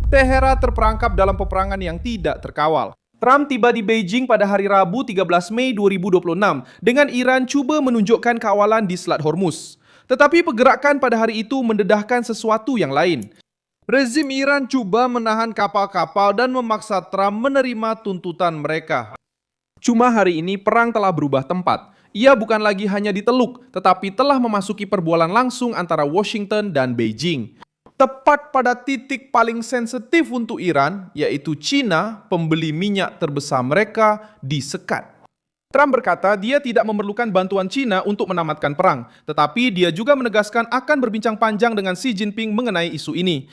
Teheran terperangkap dalam peperangan yang tidak terkawal. Trump tiba di Beijing pada hari Rabu 13 Mei 2026 dengan Iran cuba menunjukkan kawalan di Selat Hormuz. Tetapi pergerakan pada hari itu mendedahkan sesuatu yang lain. Rezim Iran cuba menahan kapal-kapal dan memaksa Trump menerima tuntutan mereka. Cuma hari ini perang telah berubah tempat. Ia bukan lagi hanya di Teluk, tetapi telah memasuki perbualan langsung antara Washington dan Beijing. Tepat pada titik paling sensitif untuk Iran, yaitu China, pembeli minyak terbesar mereka, disekat. Trump berkata dia tidak memerlukan bantuan China untuk menamatkan perang, tetapi dia juga menegaskan akan berbincang panjang dengan Xi Jinping mengenai isu ini.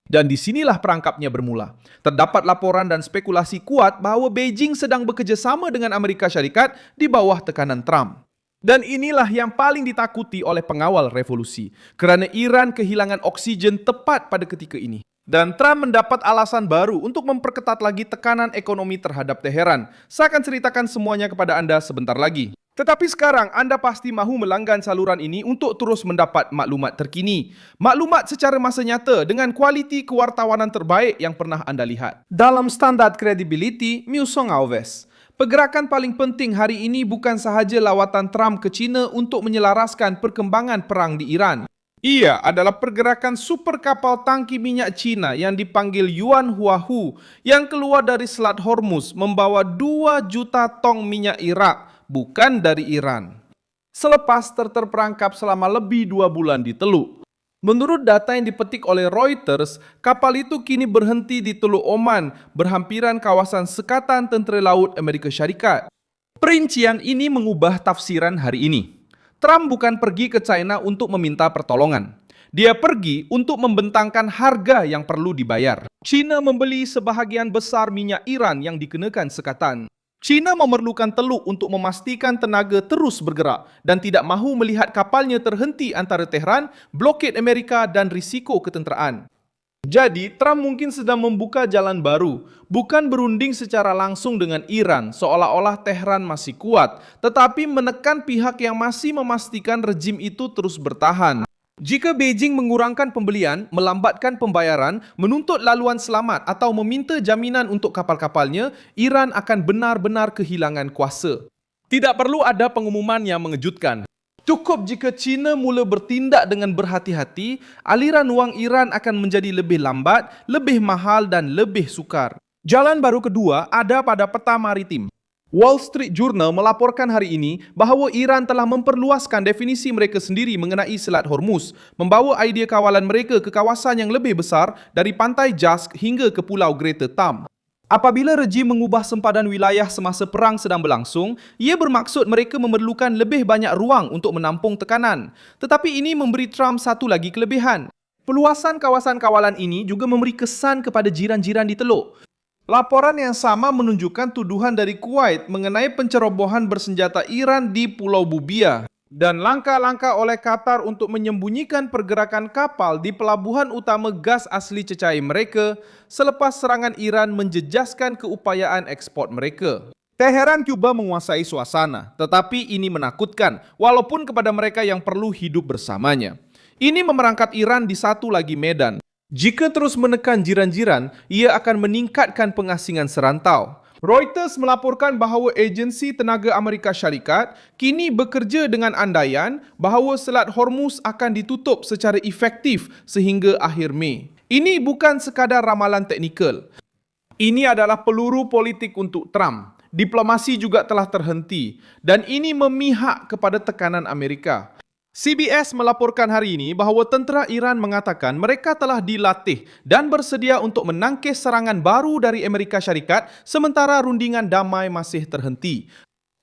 Dan disinilah perangkapnya bermula. Terdapat laporan dan spekulasi kuat bahwa Beijing sedang bekerja sama dengan Amerika Syarikat di bawah tekanan Trump. Dan inilah yang paling ditakuti oleh pengawal revolusi, kerana Iran kehilangan oksigen tepat pada ketika ini. Dan Trump mendapat alasan baru untuk memperketat lagi tekanan ekonomi terhadap Teheran. Saya akan ceritakan semuanya kepada Anda sebentar lagi. Tetapi sekarang Anda pasti mahu melanggan saluran ini untuk terus mendapat maklumat terkini. Maklumat secara masa nyata dengan kualiti kewartawanan terbaik yang pernah Anda lihat. Dalam standard credibility, Musong Alves. Pergerakan paling penting hari ini bukan sahaja lawatan Trump ke China untuk menyelaraskan perkembangan perang di Iran. Ia adalah pergerakan super kapal tangki minyak China yang dipanggil Yuan Huahu yang keluar dari Selat Hormuz membawa 2 juta tong minyak Irak, bukan dari Iran. Selepas terperangkap selama lebih 2 bulan di Teluk. Menurut data yang dipetik oleh Reuters, kapal itu kini berhenti di Teluk Oman, berhampiran kawasan sekatan tentera laut Amerika Syarikat. Perincian ini mengubah tafsiran hari ini. Trump bukan pergi ke China untuk meminta pertolongan. Dia pergi untuk membentangkan harga yang perlu dibayar. China membeli sebahagian besar minyak Iran yang dikenakan sekatan. China memerlukan Teluk untuk memastikan tenaga terus bergerak dan tidak mahu melihat kapalnya terhenti antara Tehran, blokade Amerika dan risiko ketenteraan. Jadi, Trump mungkin sedang membuka jalan baru, bukan berunding secara langsung dengan Iran seolah-olah Tehran masih kuat, tetapi menekan pihak yang masih memastikan rejim itu terus bertahan. Jika Beijing mengurangkan pembelian, melambatkan pembayaran, menuntut laluan selamat atau meminta jaminan untuk kapal-kapalnya, Iran akan benar-benar kehilangan kuasa. Tidak perlu ada pengumuman yang mengejutkan. Cukup jika China mula bertindak dengan berhati-hati, aliran wang Iran akan menjadi lebih lambat, lebih mahal dan lebih sukar. Jalan baru kedua ada pada peta maritim. Wall Street Journal melaporkan hari ini bahawa Iran telah memperluaskan definisi mereka sendiri mengenai Selat Hormuz, membawa idea kawalan mereka ke kawasan yang lebih besar dari pantai Jask hingga ke Pulau Greater Tam. Apabila rejim mengubah sempadan wilayah semasa perang sedang berlangsung, ia bermaksud mereka memerlukan lebih banyak ruang untuk menampung tekanan. Tetapi ini memberi Trump satu lagi kelebihan. Peluasan kawasan kawalan ini juga memberi kesan kepada jiran-jiran di Teluk. Laporan yang sama menunjukkan tuduhan dari Kuwait mengenai pencerobohan bersenjata Iran di Pulau Bubiyah dan langkah-langkah oleh Qatar untuk menyembunyikan pergerakan kapal di pelabuhan utama gas asli cecair mereka selepas serangan Iran menjejaskan keupayaan ekspor mereka. Teheran cuba menguasai suasana, tetapi ini menakutkan walaupun kepada mereka yang perlu hidup bersamanya. Ini memerangkap Iran di satu lagi medan. Jika terus menekan jiran-jiran, ia akan meningkatkan pengasingan serantau. Reuters melaporkan bahawa agensi tenaga Amerika Syarikat kini bekerja dengan andaian bahawa Selat Hormuz akan ditutup secara efektif sehingga akhir Mei. Ini bukan sekadar ramalan teknikal. Ini adalah peluru politik untuk Trump. Diplomasi juga telah terhenti dan ini memihak kepada tekanan Amerika. CBS melaporkan hari ini bahawa tentera Iran mengatakan mereka telah dilatih dan bersedia untuk menangkis serangan baru dari Amerika Syarikat sementara rundingan damai masih terhenti.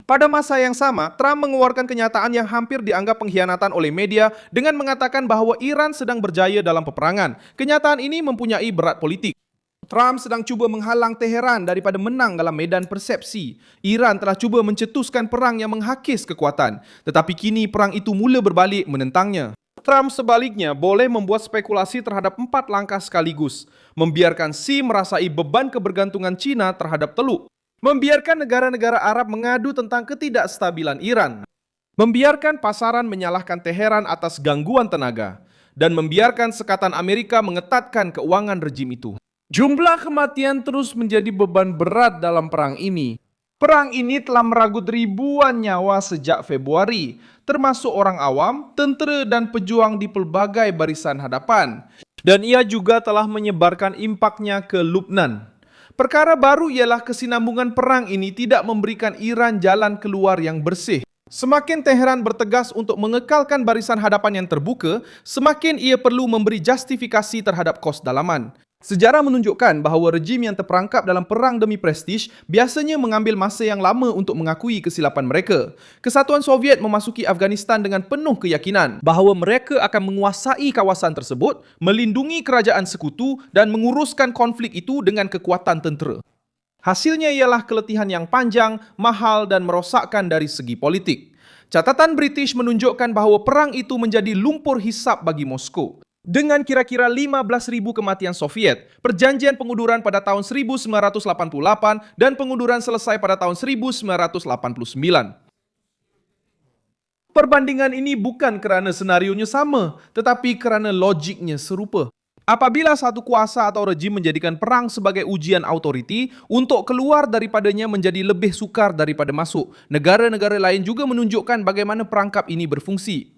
Pada masa yang sama, Trump mengeluarkan kenyataan yang hampir dianggap pengkhianatan oleh media dengan mengatakan bahawa Iran sedang berjaya dalam peperangan. Kenyataan ini mempunyai berat politik. Trump sedang cuba menghalang Teheran daripada menang dalam medan persepsi. Iran telah cuba mencetuskan perang yang menghakis kekuatan. Tetapi kini perang itu mula berbalik menentangnya. Trump sebaliknya boleh membuat spekulasi terhadap 4 langkah sekaligus. Membiarkan Xi merasai beban kebergantungan China terhadap Teluk. Membiarkan negara-negara Arab mengadu tentang ketidakstabilan Iran. Membiarkan pasaran menyalahkan Teheran atas gangguan tenaga. Dan membiarkan sekatan Amerika mengetatkan keuangan rejim itu. Jumlah kematian terus menjadi beban berat dalam perang ini. Perang ini telah meragut ribuan nyawa sejak Februari, termasuk orang awam, tentera dan pejuang di pelbagai barisan hadapan. Dan ia juga telah menyebarkan impaknya ke Lubnan. Perkara baru ialah kesinambungan perang ini tidak memberikan Iran jalan keluar yang bersih. Semakin Tehran bertegas untuk mengekalkan barisan hadapan yang terbuka, semakin ia perlu memberi justifikasi terhadap kos dalaman. Sejarah menunjukkan bahawa rejim yang terperangkap dalam perang demi prestij biasanya mengambil masa yang lama untuk mengakui kesilapan mereka. Kesatuan Soviet memasuki Afghanistan dengan penuh keyakinan bahawa mereka akan menguasai kawasan tersebut, melindungi kerajaan sekutu dan menguruskan konflik itu dengan kekuatan tentera. Hasilnya ialah keletihan yang panjang, mahal dan merosakkan dari segi politik. Catatan British menunjukkan bahawa perang itu menjadi lumpur hisap bagi Moskow. Dengan kira-kira 15,000 kematian Soviet, perjanjian pengunduran pada tahun 1988 dan pengunduran selesai pada tahun 1989. Perbandingan ini bukan kerana senarionya sama, tetapi kerana logiknya serupa. Apabila satu kuasa atau rejim menjadikan perang sebagai ujian autoriti, untuk keluar daripadanya menjadi lebih sukar daripada masuk. Negara-negara lain juga menunjukkan bagaimana perangkap ini berfungsi.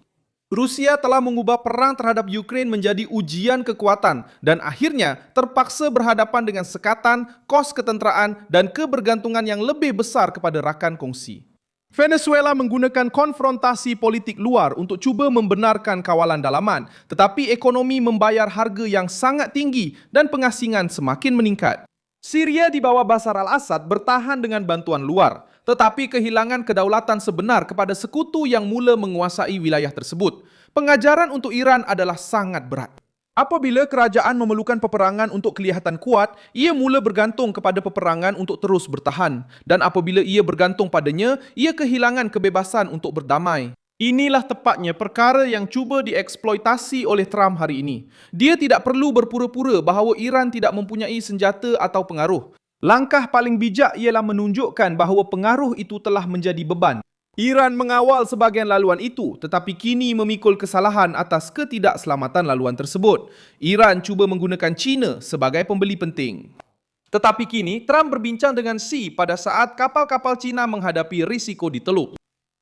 Rusia telah mengubah perang terhadap Ukraine menjadi ujian kekuatan dan akhirnya terpaksa berhadapan dengan sekatan, kos ketenteraan dan kebergantungan yang lebih besar kepada rakan kongsi. Venezuela menggunakan konfrontasi politik luar untuk cuba membenarkan kawalan dalaman, tetapi ekonomi membayar harga yang sangat tinggi dan pengasingan semakin meningkat. Syria di bawah Bashar al-Assad bertahan dengan bantuan luar, tetapi kehilangan kedaulatan sebenar kepada sekutu yang mula menguasai wilayah tersebut. Pengajaran untuk Iran adalah sangat berat. Apabila kerajaan memerlukan peperangan untuk kelihatan kuat, ia mula bergantung kepada peperangan untuk terus bertahan. Dan apabila ia bergantung padanya, ia kehilangan kebebasan untuk berdamai. Inilah tepatnya perkara yang cuba dieksploitasi oleh Trump hari ini. Dia tidak perlu berpura-pura bahawa Iran tidak mempunyai senjata atau pengaruh. Langkah paling bijak ialah menunjukkan bahawa pengaruh itu telah menjadi beban. Iran mengawal sebahagian laluan itu, tetapi kini memikul kesalahan atas ketidakselamatan laluan tersebut. Iran cuba menggunakan China sebagai pembeli penting. Tetapi kini, Trump berbincang dengan Xi pada saat kapal-kapal China menghadapi risiko ditelup.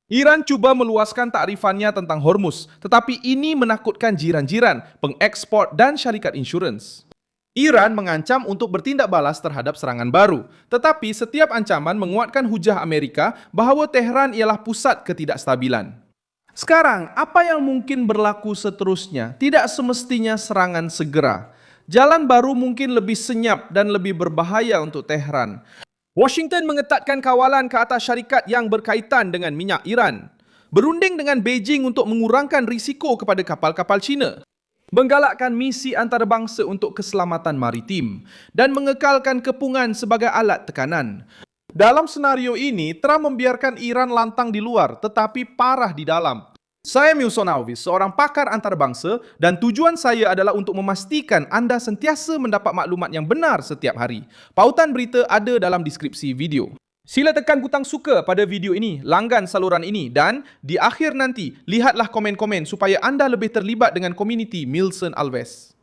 Iran cuba meluaskan takrifannya tentang Hormuz, tetapi ini menakutkan jiran-jiran, pengekspor dan syarikat insurans. Iran mengancam untuk bertindak balas terhadap serangan baru, tetapi setiap ancaman menguatkan hujah Amerika bahawa Tehran ialah pusat ketidakstabilan. Sekarang, apa yang mungkin berlaku seterusnya? Tidak semestinya serangan segera. Jalan baru mungkin lebih senyap dan lebih berbahaya untuk Tehran. Washington mengetatkan kawalan ke atas syarikat yang berkaitan dengan minyak Iran. Berunding dengan Beijing untuk mengurangkan risiko kepada kapal-kapal China. Menggalakkan misi antarabangsa untuk keselamatan maritim. Dan mengekalkan kepungan sebagai alat tekanan. Dalam senario ini, Trump membiarkan Iran lantang di luar tetapi parah di dalam. Saya Milson Alvis, seorang pakar antarabangsa dan tujuan saya adalah untuk memastikan anda sentiasa mendapat maklumat yang benar setiap hari. Pautan berita ada dalam deskripsi video. Sila tekan butang suka pada video ini, langgan saluran ini dan di akhir nanti, lihatlah komen-komen supaya anda lebih terlibat dengan komuniti Milson Alves.